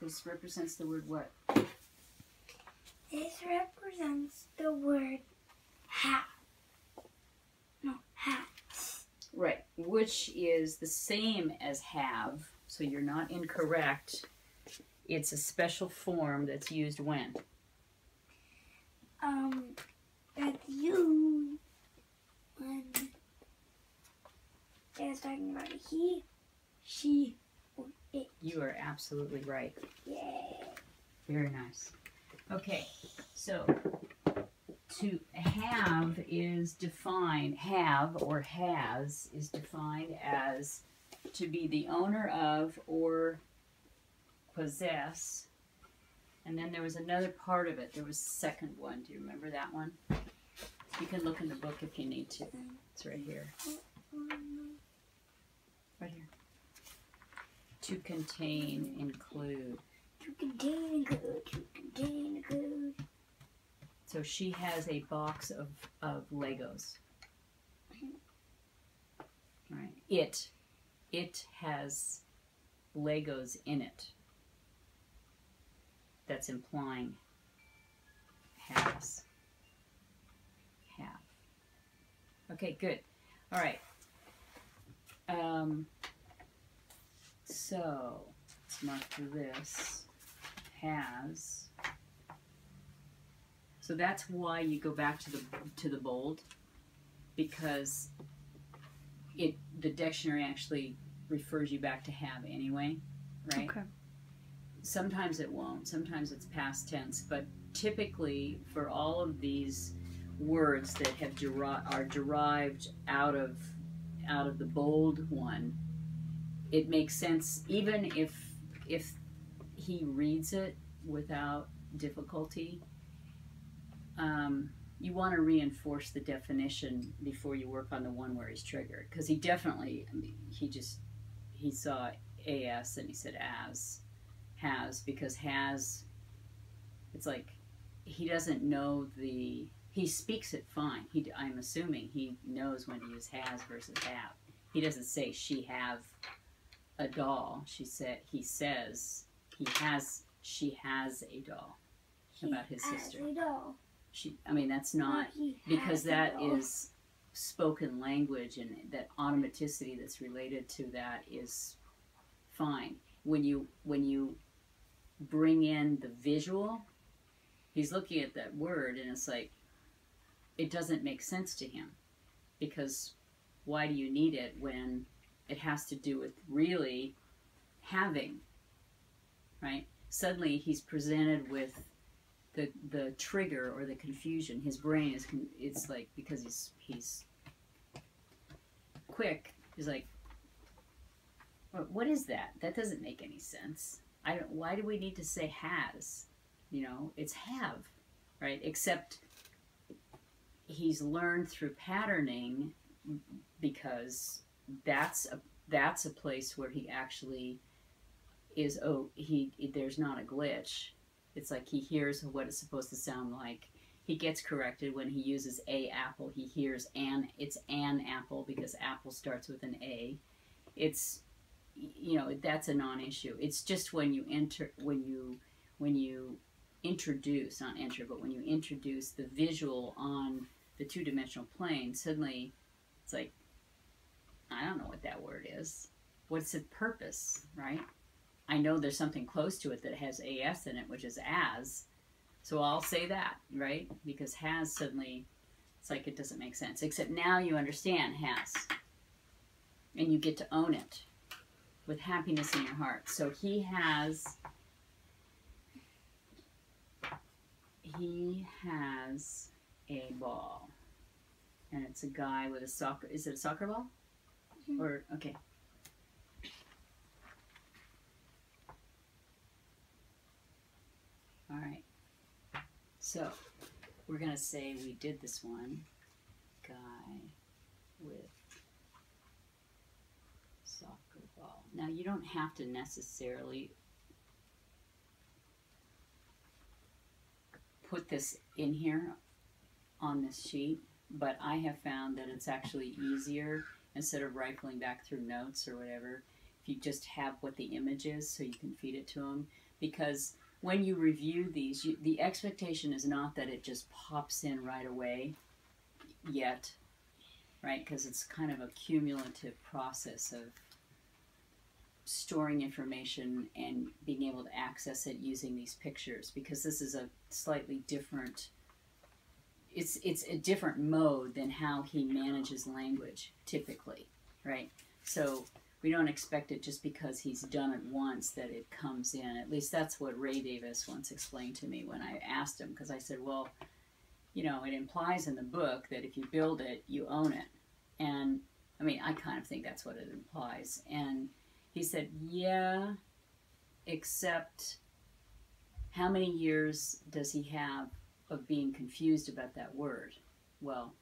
This represents the word what? This represents the word hat. No, hats. Right, which is the same as have, so you're not incorrect. It's a special form that's used when? That's you when it's talking about he, she, or it. You are absolutely right. Yay. Very nice. Okay, so to have is defined, have or has is defined as to be the owner of or possess. And then there was another part of it. There was a second one. Do you remember that one? You can look in the book if you need to. It's right here. Right here. To contain, include. To contain, include. To contain, include. So she has a box of Legos. Right. It has Legos in it. That's implying has. Have. Okay, good. All right. So let's mark through this. Has. So that's why you go back to the bold, because the dictionary actually refers you back to have anyway, right? Okay. Sometimes it won't. Sometimes it's past tense, but typically for all of these words that have are derived out of the bold one, it makes sense even if he reads it without difficulty. You want to reinforce the definition before you work on the one where he's triggered, because he definitely, he saw as and he said as, has, because has, it's like he doesn't know he speaks it fine. I'm assuming he knows when to use has versus have. He doesn't say she have a doll. He says she has a doll about his sister. A doll. That's not, because that is spoken language, and that automaticity that's related to that is fine. When you bring in the visual, he's looking at that word and it's like, it doesn't make sense to him, because why do you need it when it has to do with really having, right? Suddenly he's presented with the trigger or the confusion. His brain is, it's like, because he's quick, he's like, what is that? That doesn't make any sense. Why do we need to say has? It's have, right? Except he's learned through patterning, because that's a place where he actually is, there's not a glitch. It's like he hears what it's supposed to sound like. He gets corrected when he uses a apple. He hears it's an apple, because apple starts with an A. It's, that's a non-issue. It's just when you introduce, not enter, but when you introduce the visual on the two-dimensional plane, suddenly it's like, I don't know what that word is. What's its purpose, right? I know there's something close to it that has as in it, which is as. So I'll say that, right? Because has, suddenly, it's like it doesn't make sense. Except now you understand has. And you get to own it with happiness in your heart. So he has a ball. And it's a guy with a soccer, is it a soccer ball? Mm-hmm. Or, okay. All right. So, we're going to say we did this one. Guy with soccer ball. Now, you don't have to necessarily put this in here on this sheet, but I have found that it's actually easier, instead of rifling back through notes or whatever, if you just have what the image is so you can feed it to them. Because when you review these, the expectation is not that it just pops in right away yet, right? Because it's kind of a cumulative process of storing information and being able to access it using these pictures, because this is a slightly different, it's a different mode than how he manages language typically, right? So we don't expect it just because he's done it once that it comes in. At least that's what Ray Davis once explained to me when I asked him, because I said, well, you know, it implies in the book that if you build it, you own it. And I mean, I kind of think that's what it implies. And he said, yeah, except how many years does he have of being confused about that word? Well,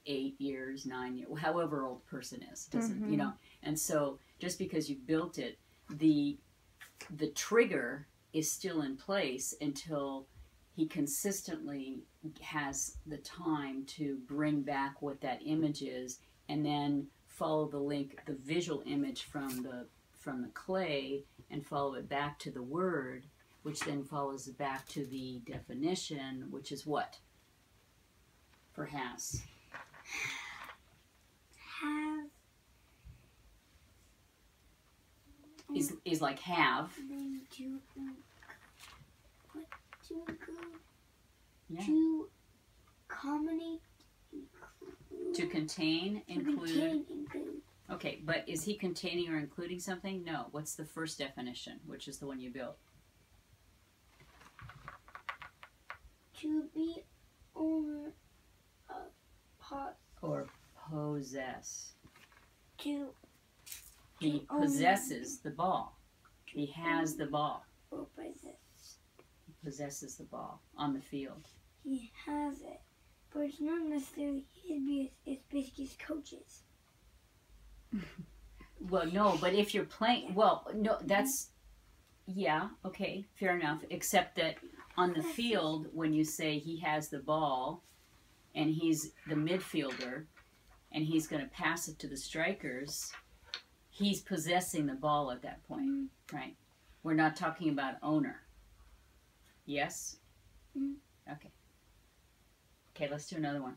8 years, 9 years, however old a person is, doesn't, you know. And so just because you built it, the trigger is still in place until he consistently has the time to bring back what that image is, and then follow the link, the visual image from the clay, and follow it back to the word, which then follows it back to the definition, which is what? For has. Have. Is like have. Then to what? To include. Yeah. To accommodate. To contain, include. Contain, include. Okay, but is he containing or including something? No. What's the first definition, which is the one you built? To be owner of pot. Or possess. To He own. possesses the ball. He has the ball. Or possess. He possesses the ball on the field. He has it. But it's not necessarily his, it's basically his coaches. Well, no, but if you're playing, well, no, that's, yeah, okay, fair enough. Except that on the field, when you say he has the ball and he's the midfielder and he's going to pass it to the strikers, he's possessing the ball at that point, right? We're not talking about owner. Yes? Okay. Okay, let's do another one.